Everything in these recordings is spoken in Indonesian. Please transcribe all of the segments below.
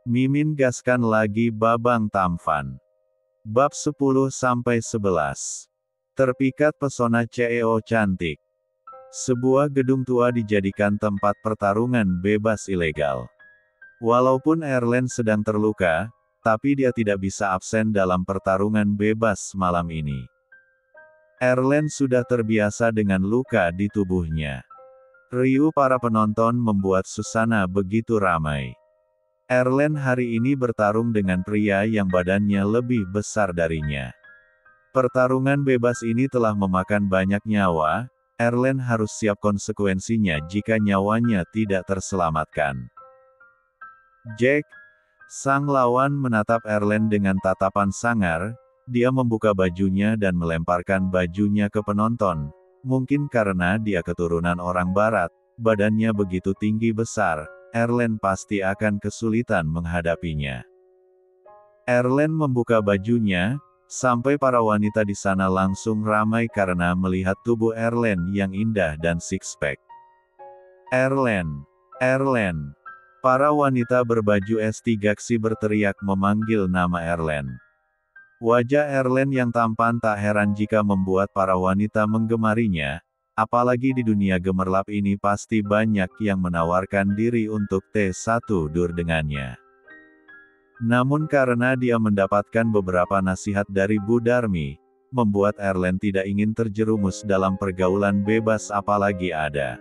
Mimin gaskan lagi Babang Tampan. Bab 10-11. Terpikat pesona CEO cantik. Sebuah gedung tua dijadikan tempat pertarungan bebas ilegal. Walaupun Erlen sedang terluka, tapi dia tidak bisa absen dalam pertarungan bebas malam ini. Erlen sudah terbiasa dengan luka di tubuhnya. Riuh para penonton membuat suasana begitu ramai. Erlen hari ini bertarung dengan pria yang badannya lebih besar darinya. Pertarungan bebas ini telah memakan banyak nyawa, Erlen harus siap konsekuensinya jika nyawanya tidak terselamatkan. Jack, sang lawan menatap Erlen dengan tatapan sangar, dia membuka bajunya dan melemparkan bajunya ke penonton, mungkin karena dia keturunan orang barat, badannya begitu tinggi besar, Erlen pasti akan kesulitan menghadapinya. Erlen membuka bajunya, sampai para wanita di sana langsung ramai karena melihat tubuh Erlen yang indah dan six-pack. Erlen, Erlen. Para wanita berbaju S3 berteriak memanggil nama Erlen. Wajah Erlen yang tampan tak heran jika membuat para wanita menggemarinya, apalagi di dunia gemerlap ini pasti banyak yang menawarkan diri untuk T1 dur dengannya. Namun karena dia mendapatkan beberapa nasihat dari Bu Darmi, membuat Erlen tidak ingin terjerumus dalam pergaulan bebas apalagi ada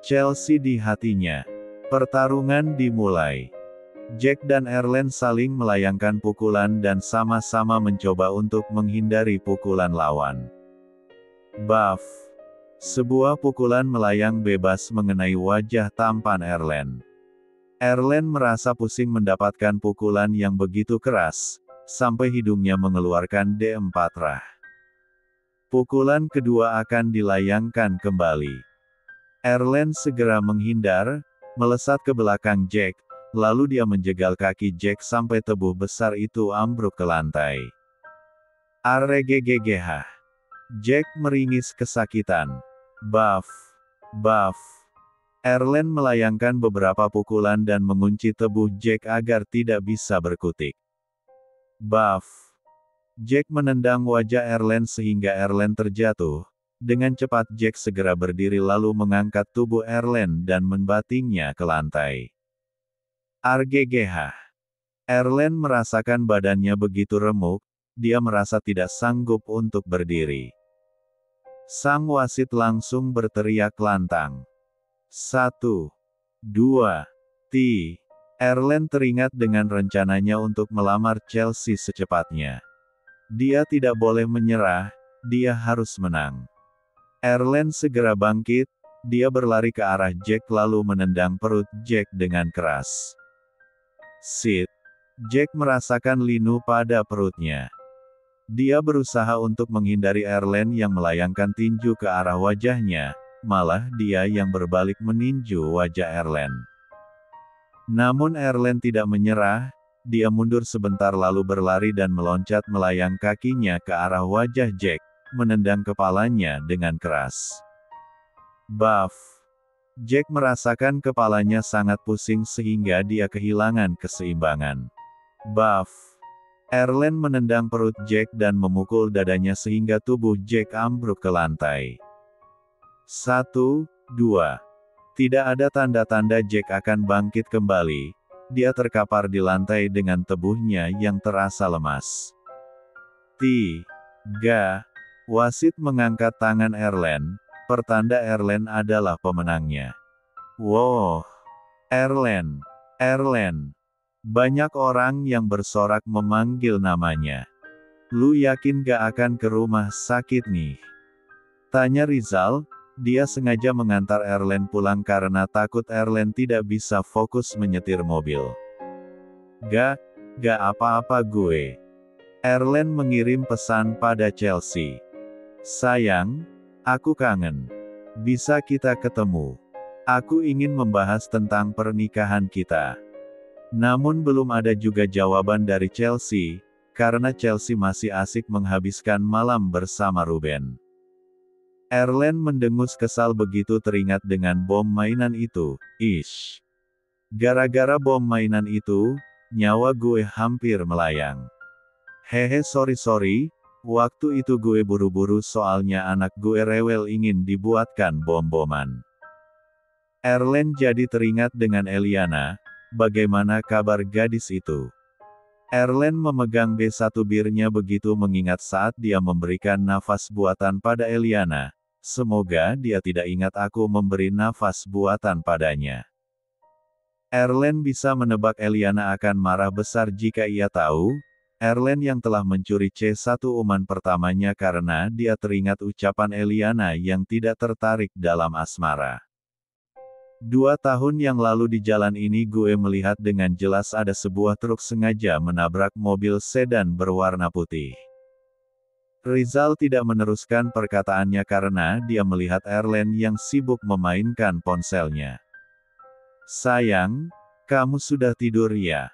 Chelsea di hatinya. Pertarungan dimulai. Jack dan Erlen saling melayangkan pukulan dan sama-sama mencoba untuk menghindari pukulan lawan. Buff. Sebuah pukulan melayang bebas mengenai wajah tampan Erlen. Erlen merasa pusing mendapatkan pukulan yang begitu keras, sampai hidungnya mengeluarkan D4 rah. Pukulan kedua akan dilayangkan kembali. Erlen segera menghindar, melesat ke belakang Jack, lalu dia menjegal kaki Jack sampai tebu besar itu ambruk ke lantai. Arregegegeh. Jack meringis kesakitan. Buff. Buff. Erlen melayangkan beberapa pukulan dan mengunci tubuh Jack agar tidak bisa berkutik. Buff. Jack menendang wajah Erlen sehingga Erlen terjatuh. Dengan cepat Jack segera berdiri lalu mengangkat tubuh Erlen dan membatingnya ke lantai. Argegeh. Erlen merasakan badannya begitu remuk, dia merasa tidak sanggup untuk berdiri. Sang wasit langsung berteriak lantang. 1, 2, ti. Erlen teringat dengan rencananya untuk melamar Chelsea secepatnya. Dia tidak boleh menyerah, dia harus menang. Erlen segera bangkit, dia berlari ke arah Jack lalu menendang perut Jack dengan keras. Sit. Jack merasakan linu pada perutnya. Dia berusaha untuk menghindari Erlen yang melayangkan tinju ke arah wajahnya, malah dia yang berbalik meninju wajah Erlen. Namun Erlen tidak menyerah, dia mundur sebentar lalu berlari dan meloncat melayang kakinya ke arah wajah Jack, menendang kepalanya dengan keras. Buff. Jack merasakan kepalanya sangat pusing sehingga dia kehilangan keseimbangan. Buff. Erlen menendang perut Jack dan memukul dadanya sehingga tubuh Jack ambruk ke lantai. 1, 2. Tidak ada tanda-tanda Jack akan bangkit kembali, dia terkapar di lantai dengan tubuhnya yang terasa lemas. 3. Wasit mengangkat tangan Erlen, pertanda Erlen adalah pemenangnya. Wow! Erlen! Erlen! Banyak orang yang bersorak memanggil namanya. Lu yakin gak akan ke rumah sakit nih? Tanya Rizal, dia sengaja mengantar Erlen pulang karena takut Erlen tidak bisa fokus menyetir mobil. Gak apa-apa gue. Erlen mengirim pesan pada Chelsea. Sayang, aku kangen. Bisa kita ketemu? Aku ingin membahas tentang pernikahan kita. Namun belum ada juga jawaban dari Chelsea, karena Chelsea masih asik menghabiskan malam bersama Ruben. Erlen mendengus kesal begitu teringat dengan bom mainan itu. Ish. Gara-gara bom mainan itu, nyawa gue hampir melayang. Hehe sorry, waktu itu gue buru-buru soalnya anak gue rewel ingin dibuatkan bom-boman. Erlen jadi teringat dengan Eliana, bagaimana kabar gadis itu? Erlen memegang B1 birnya begitu mengingat saat dia memberikan nafas buatan pada Eliana. Semoga dia tidak ingat aku memberi nafas buatan padanya. Erlen bisa menebak Eliana akan marah besar jika ia tahu, Erlen yang telah mencuri C1 uman pertamanya karena dia teringat ucapan Eliana yang tidak tertarik dalam asmara. 2 tahun yang lalu di jalan ini gue melihat dengan jelas ada sebuah truk sengaja menabrak mobil sedan berwarna putih. Rizal tidak meneruskan perkataannya karena dia melihat Erlen yang sibuk memainkan ponselnya. Sayang, kamu sudah tidur ya?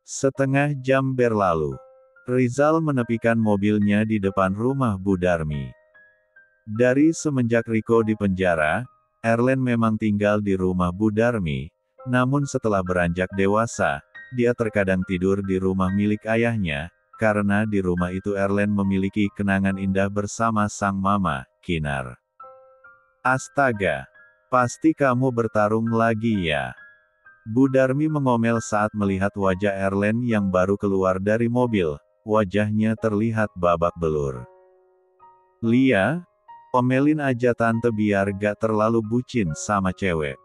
Setengah jam berlalu. Rizal menepikan mobilnya di depan rumah Bu Darmi. Dari semenjak Riko di penjara, Erlen memang tinggal di rumah Bu Darmi, namun setelah beranjak dewasa, dia terkadang tidur di rumah milik ayahnya, karena di rumah itu Erlen memiliki kenangan indah bersama sang mama, Kinar. Astaga, pasti kamu bertarung lagi ya? Bu Darmi mengomel saat melihat wajah Erlen yang baru keluar dari mobil, wajahnya terlihat babak belur. Lia, omelin aja tante biar gak terlalu bucin sama cewek.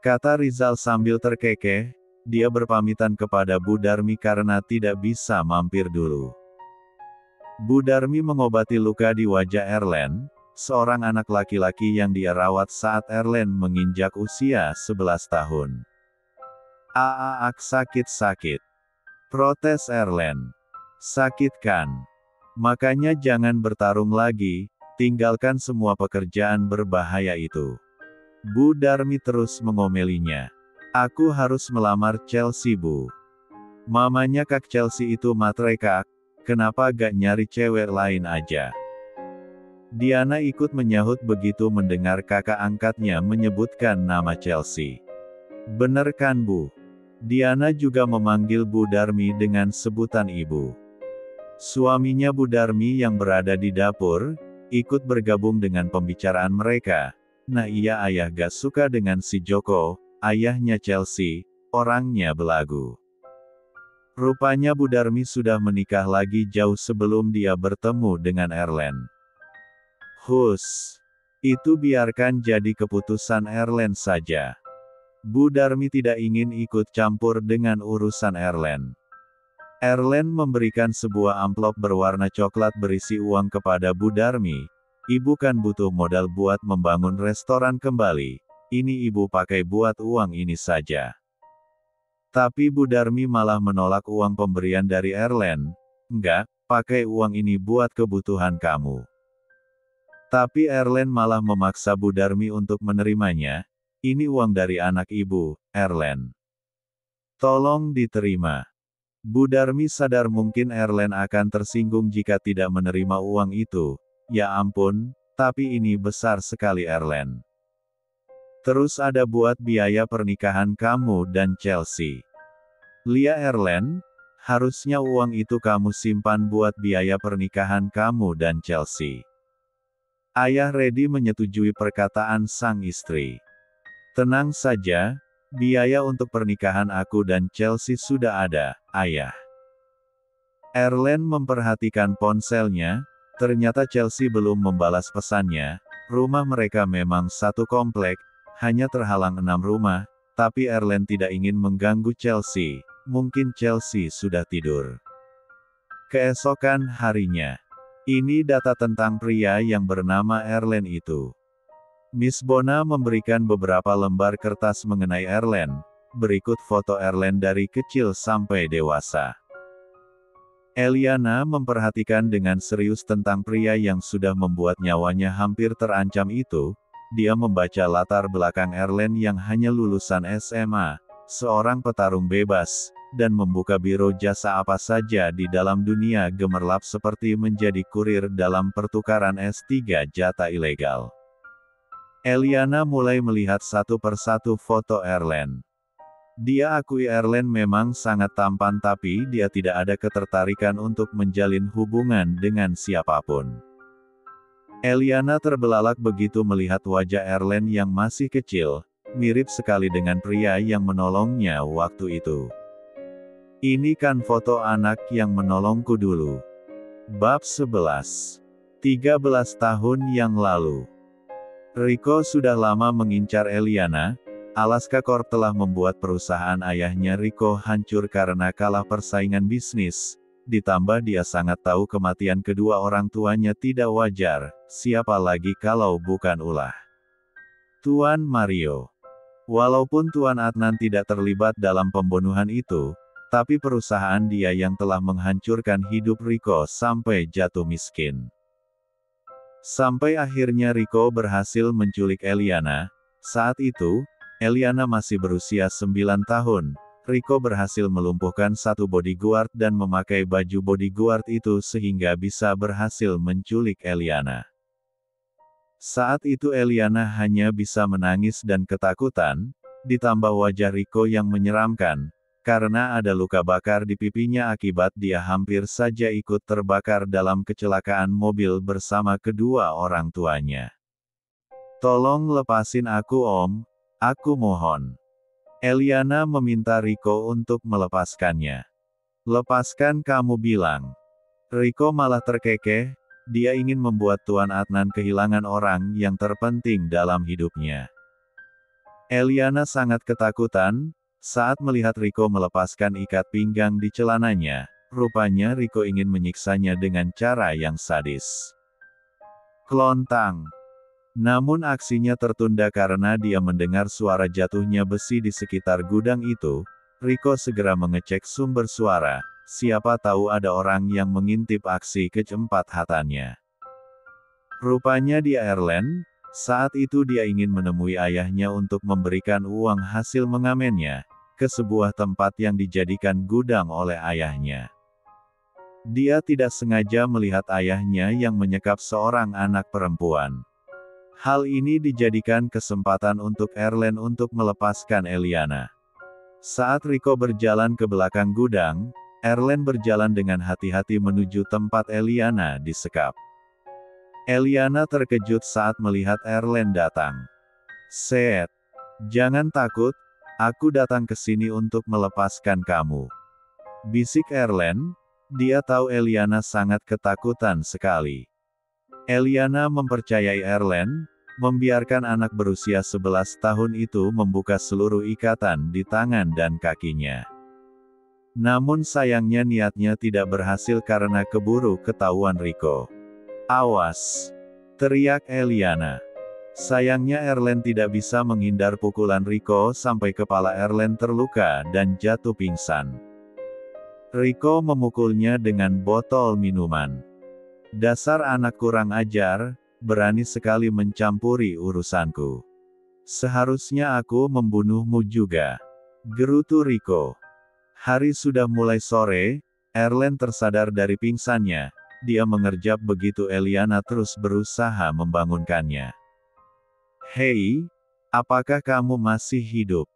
Kata Rizal sambil terkekeh, dia berpamitan kepada Bu Darmi karena tidak bisa mampir dulu. Bu Darmi mengobati luka di wajah Erlen, seorang anak laki-laki yang dia rawat saat Erlen menginjak usia 11 tahun. Sakit. Protes Erlen. Sakit kan? Makanya jangan bertarung lagi, tinggalkan semua pekerjaan berbahaya itu. Bu Darmi terus mengomelinya. Aku harus melamar Chelsea Bu. Mamanya Kak Chelsea itu matre Kak, kenapa gak nyari cewek lain aja? Diana ikut menyahut begitu mendengar kakak angkatnya menyebutkan nama Chelsea. Bener kan Bu? Diana juga memanggil Bu Darmi dengan sebutan ibu. Suaminya Bu Darmi yang berada di dapur, ikut bergabung dengan pembicaraan mereka. Nah iya ayah gak suka dengan si Joko, ayahnya Chelsea, orangnya belagu. Rupanya Bu Darmi sudah menikah lagi jauh sebelum dia bertemu dengan Erlen. Itu biarkan jadi keputusan Erlen saja. Bu Darmi tidak ingin ikut campur dengan urusan Erlen. Erlen memberikan sebuah amplop berwarna coklat berisi uang kepada Bu Darmi. Ibu kan butuh modal buat membangun restoran kembali. Ini ibu pakai buat uang ini saja. Tapi Bu Darmi malah menolak uang pemberian dari Erlen. Enggak, pakai uang ini buat kebutuhan kamu. Tapi Erlen malah memaksa Bu Darmi untuk menerimanya. Ini uang dari anak ibu, Erlen. Tolong diterima. Bu Darmi sadar mungkin Erlen akan tersinggung jika tidak menerima uang itu. Ya ampun, tapi ini besar sekali Erlen. Terus ada buat biaya pernikahan kamu dan Chelsea. Lia Erlen, harusnya uang itu kamu simpan buat biaya pernikahan kamu dan Chelsea. Ayah Reddy menyetujui perkataan sang istri. Tenang saja, biaya untuk pernikahan aku dan Chelsea sudah ada, ayah. Erlen memperhatikan ponselnya, ternyata Chelsea belum membalas pesannya. Rumah mereka memang satu komplek, hanya terhalang 6 rumah, tapi Erlen tidak ingin mengganggu Chelsea, mungkin Chelsea sudah tidur. Keesokan harinya, ini data tentang pria yang bernama Erlen itu. Miss Bona memberikan beberapa lembar kertas mengenai Erlen, berikut foto Erlen dari kecil sampai dewasa. Eliana memperhatikan dengan serius tentang pria yang sudah membuat nyawanya hampir terancam itu. Dia membaca latar belakang Erlen yang hanya lulusan SMA, seorang petarung bebas, dan membuka biro jasa apa saja di dalam dunia gemerlap seperti menjadi kurir dalam pertukaran S3 jata ilegal. Eliana mulai melihat satu persatu foto Erlen. Dia akui Erlen memang sangat tampan tapi dia tidak ada ketertarikan untuk menjalin hubungan dengan siapapun. Eliana terbelalak begitu melihat wajah Erlen yang masih kecil, mirip sekali dengan pria yang menolongnya waktu itu. Ini kan foto anak yang menolongku dulu. Bab 11. 13 tahun yang lalu. Rico sudah lama mengincar Eliana. Alaska Corp telah membuat perusahaan ayahnya Rico hancur karena kalah persaingan bisnis. Ditambah dia sangat tahu kematian kedua orang tuanya tidak wajar, siapa lagi kalau bukan ulah Tuan Mario. Walaupun Tuan Adnan tidak terlibat dalam pembunuhan itu, tapi perusahaan dia yang telah menghancurkan hidup Rico sampai jatuh miskin. Sampai akhirnya Rico berhasil menculik Eliana. Saat itu, Eliana masih berusia 9 tahun. Rico berhasil melumpuhkan satu bodyguard dan memakai baju bodyguard itu sehingga bisa berhasil menculik Eliana. Saat itu Eliana hanya bisa menangis dan ketakutan, ditambah wajah Rico yang menyeramkan, karena ada luka bakar di pipinya akibat dia hampir saja ikut terbakar dalam kecelakaan mobil bersama kedua orang tuanya. "Tolong lepasin aku Om, aku mohon." Eliana meminta Rico untuk melepaskannya. "Lepaskan kamu bilang." Rico malah terkekeh, dia ingin membuat Tuan Adnan kehilangan orang yang terpenting dalam hidupnya. Eliana sangat ketakutan, saat melihat Rico melepaskan ikat pinggang di celananya, rupanya Rico ingin menyiksanya dengan cara yang sadis. Klontang. Namun aksinya tertunda karena dia mendengar suara jatuhnya besi di sekitar gudang itu. Rico segera mengecek sumber suara, siapa tahu ada orang yang mengintip aksi keempat-hatannya. Rupanya dia Erlen. Saat itu dia ingin menemui ayahnya untuk memberikan uang hasil mengamennya, ke sebuah tempat yang dijadikan gudang oleh ayahnya. Dia tidak sengaja melihat ayahnya yang menyekap seorang anak perempuan. Hal ini dijadikan kesempatan untuk Erlen untuk melepaskan Eliana. Saat Rico berjalan ke belakang gudang, Erlen berjalan dengan hati-hati menuju tempat Eliana disekap. Eliana terkejut saat melihat Erlen datang. "Set, jangan takut, aku datang ke sini untuk melepaskan kamu," bisik Erlen. Dia tahu Eliana sangat ketakutan sekali. Eliana mempercayai Erlen, membiarkan anak berusia 11 tahun itu membuka seluruh ikatan di tangan dan kakinya. Namun sayangnya niatnya tidak berhasil karena keburu ketahuan Rico. "Awas!" teriak Eliana. Sayangnya Erlen tidak bisa menghindar pukulan Rico sampai kepala Erlen terluka dan jatuh pingsan. Rico memukulnya dengan botol minuman. "Dasar anak kurang ajar, berani sekali mencampuri urusanku. Seharusnya aku membunuhmu juga," gerutu Rico. Hari sudah mulai sore, Erlen tersadar dari pingsannya. Dia mengerjap begitu Eliana terus berusaha membangunkannya. "Hei, apakah kamu masih hidup?"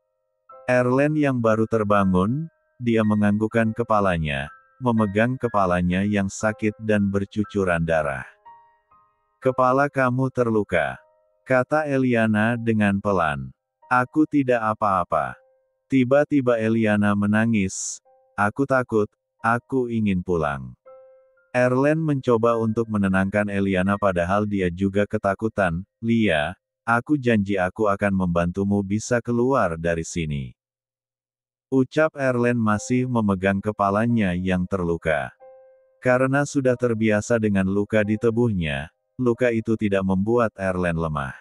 Erlen yang baru terbangun, dia menganggukkan kepalanya, memegang kepalanya yang sakit dan bercucuran darah. "Kepala kamu terluka," kata Eliana dengan pelan. "Aku tidak apa-apa." Tiba-tiba Eliana menangis. "Aku takut, aku ingin pulang." Erlen mencoba untuk menenangkan Eliana padahal dia juga ketakutan. "Lia, aku janji aku akan membantumu bisa keluar dari sini," ucap Erlen masih memegang kepalanya yang terluka. Karena sudah terbiasa dengan luka di tubuhnya, luka itu tidak membuat Erlen lemah.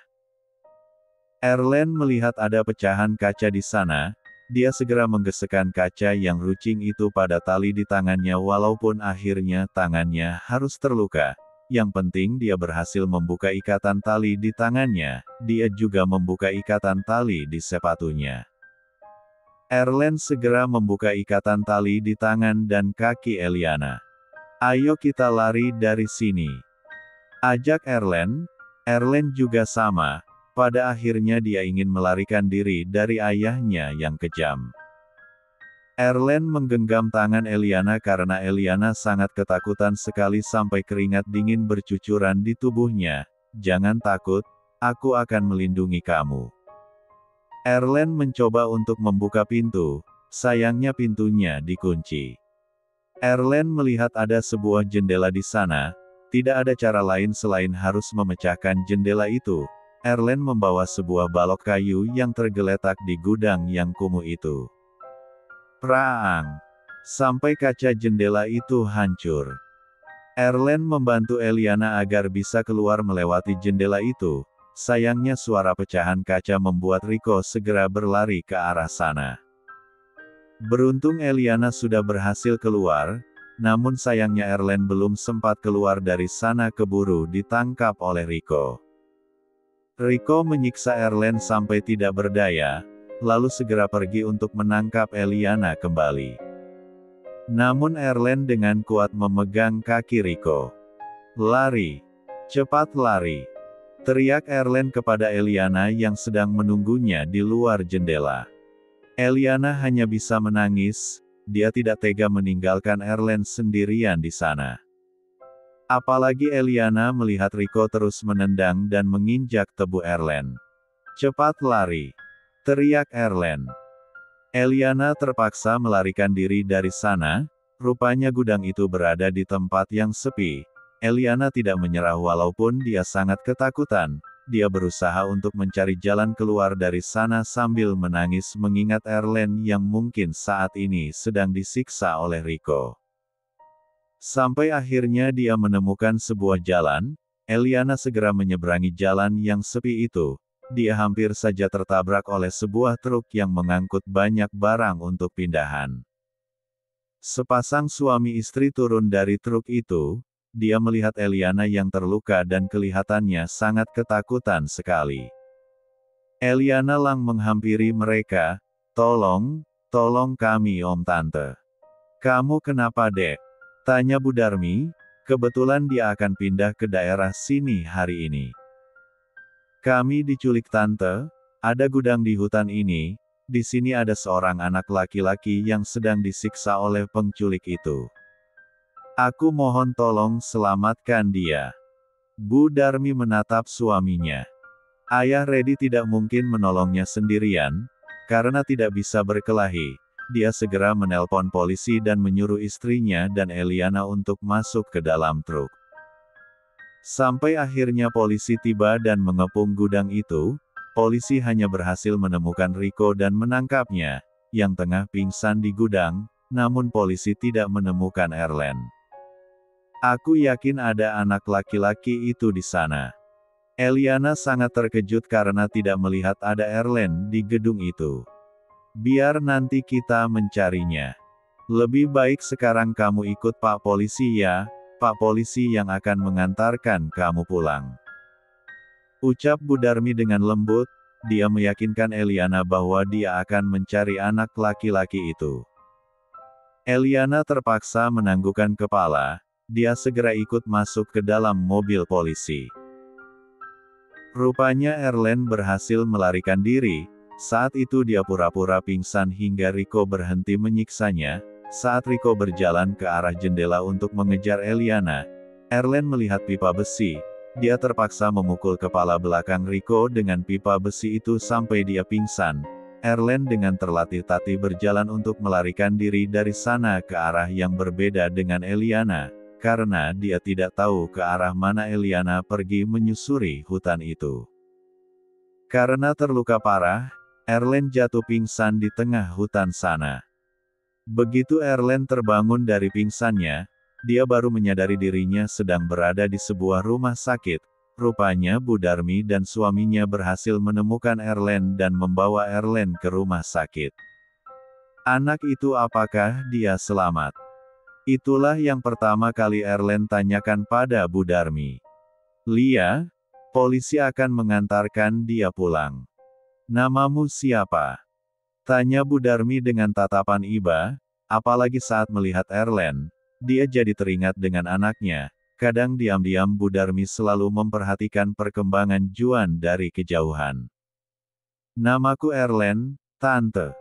Erlen melihat ada pecahan kaca di sana. Dia segera menggesekkan kaca yang runcing itu pada tali di tangannya walaupun akhirnya tangannya harus terluka. Yang penting dia berhasil membuka ikatan tali di tangannya, dia juga membuka ikatan tali di sepatunya. Erlen segera membuka ikatan tali di tangan dan kaki Eliana. "Ayo kita lari dari sini," ajak Erlen. Erlen juga sama. Pada akhirnya dia ingin melarikan diri dari ayahnya yang kejam. Erlen menggenggam tangan Eliana karena Eliana sangat ketakutan sekali sampai keringat dingin bercucuran di tubuhnya. Jangan takut, aku akan melindungi kamu. Erlen mencoba untuk membuka pintu, sayangnya pintunya dikunci. Erlen melihat ada sebuah jendela di sana, tidak ada cara lain selain harus memecahkan jendela itu. Erlen membawa sebuah balok kayu yang tergeletak di gudang yang kumuh itu. Praang! Sampai kaca jendela itu hancur. Erlen membantu Eliana agar bisa keluar melewati jendela itu. Sayangnya suara pecahan kaca membuat Rico segera berlari ke arah sana. Beruntung Eliana sudah berhasil keluar, namun sayangnya Erlen belum sempat keluar dari sana keburu ditangkap oleh Rico. Rico menyiksa Erlen sampai tidak berdaya, lalu segera pergi untuk menangkap Eliana kembali. Namun Erlen dengan kuat memegang kaki Rico. "Lari! Cepat lari!" teriak Erlen kepada Eliana yang sedang menunggunya di luar jendela. Eliana hanya bisa menangis, dia tidak tega meninggalkan Erlen sendirian di sana. Apalagi Eliana melihat Rico terus menendang dan menginjak tubuh Erlen. "Cepat lari!" teriak Erlen. Eliana terpaksa melarikan diri dari sana, rupanya gudang itu berada di tempat yang sepi. Eliana tidak menyerah walaupun dia sangat ketakutan. Dia berusaha untuk mencari jalan keluar dari sana sambil menangis mengingat Erlen yang mungkin saat ini sedang disiksa oleh Rico. Sampai akhirnya dia menemukan sebuah jalan, Eliana segera menyeberangi jalan yang sepi itu. Dia hampir saja tertabrak oleh sebuah truk yang mengangkut banyak barang untuk pindahan. Sepasang suami istri turun dari truk itu. Dia melihat Eliana yang terluka dan kelihatannya sangat ketakutan sekali. Eliana lang menghampiri mereka, tolong kami Om Tante." "Kamu kenapa Dek?" tanya Bu Darmi, kebetulan dia akan pindah ke daerah sini hari ini. "Kami diculik Tante, ada gudang di hutan ini, di sini ada seorang anak laki-laki yang sedang disiksa oleh penculik itu. Aku mohon tolong selamatkan dia." Bu Darmi menatap suaminya. Ayah Redi tidak mungkin menolongnya sendirian, karena tidak bisa berkelahi. Dia segera menelpon polisi dan menyuruh istrinya dan Eliana untuk masuk ke dalam truk. Sampai akhirnya polisi tiba dan mengepung gudang itu, polisi hanya berhasil menemukan Rico dan menangkapnya, yang tengah pingsan di gudang, namun polisi tidak menemukan Erlen. "Aku yakin ada anak laki-laki itu di sana." Eliana sangat terkejut karena tidak melihat ada Erlen di gedung itu. "Biar nanti kita mencarinya. Lebih baik sekarang kamu ikut Pak Polisi ya, Pak Polisi yang akan mengantarkan kamu pulang." Ucap Bu Darmi dengan lembut, dia meyakinkan Eliana bahwa dia akan mencari anak laki-laki itu. Eliana terpaksa menganggukkan kepala. Dia segera ikut masuk ke dalam mobil polisi. Rupanya Erlen berhasil melarikan diri. Saat itu dia pura-pura pingsan hingga Rico berhenti menyiksanya. Saat Rico berjalan ke arah jendela untuk mengejar Eliana, Erlen melihat pipa besi. Dia terpaksa memukul kepala belakang Rico dengan pipa besi itu sampai dia pingsan. Erlen dengan terlatih-tatih berjalan untuk melarikan diri dari sana ke arah yang berbeda dengan Eliana. Karena dia tidak tahu ke arah mana Eliana pergi menyusuri hutan itu. Karena terluka parah, Erlen jatuh pingsan di tengah hutan sana. Begitu Erlen terbangun dari pingsannya, dia baru menyadari dirinya sedang berada di sebuah rumah sakit. Rupanya Bu Darmi dan suaminya berhasil menemukan Erlen dan membawa Erlen ke rumah sakit. "Anak itu apakah dia selamat?" Itulah yang pertama kali Erlen tanyakan pada Bu Darmi. "Lia, polisi akan mengantarkan dia pulang." "Namamu siapa?" tanya Bu Darmi dengan tatapan iba, apalagi saat melihat Erlen, dia jadi teringat dengan anaknya. Kadang diam-diam Bu Darmi selalu memperhatikan perkembangan Juan dari kejauhan. "Namaku Erlen, Tante."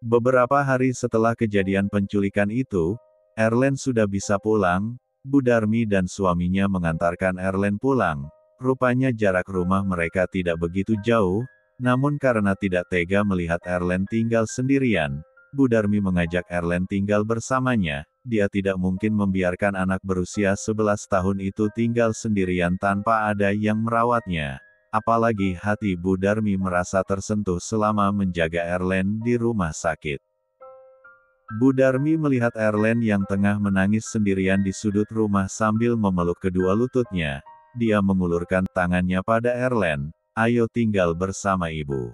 Beberapa hari setelah kejadian penculikan itu, Erlen sudah bisa pulang. Bu Darmi dan suaminya mengantarkan Erlen pulang. Rupanya jarak rumah mereka tidak begitu jauh, namun karena tidak tega melihat Erlen tinggal sendirian, Bu Darmi mengajak Erlen tinggal bersamanya. Dia tidak mungkin membiarkan anak berusia 11 tahun itu tinggal sendirian tanpa ada yang merawatnya. Apalagi hati Bu Darmi merasa tersentuh selama menjaga Erlen di rumah sakit. Bu Darmi melihat Erlen yang tengah menangis sendirian di sudut rumah sambil memeluk kedua lututnya. Dia mengulurkan tangannya pada Erlen. Ayo tinggal bersama ibu.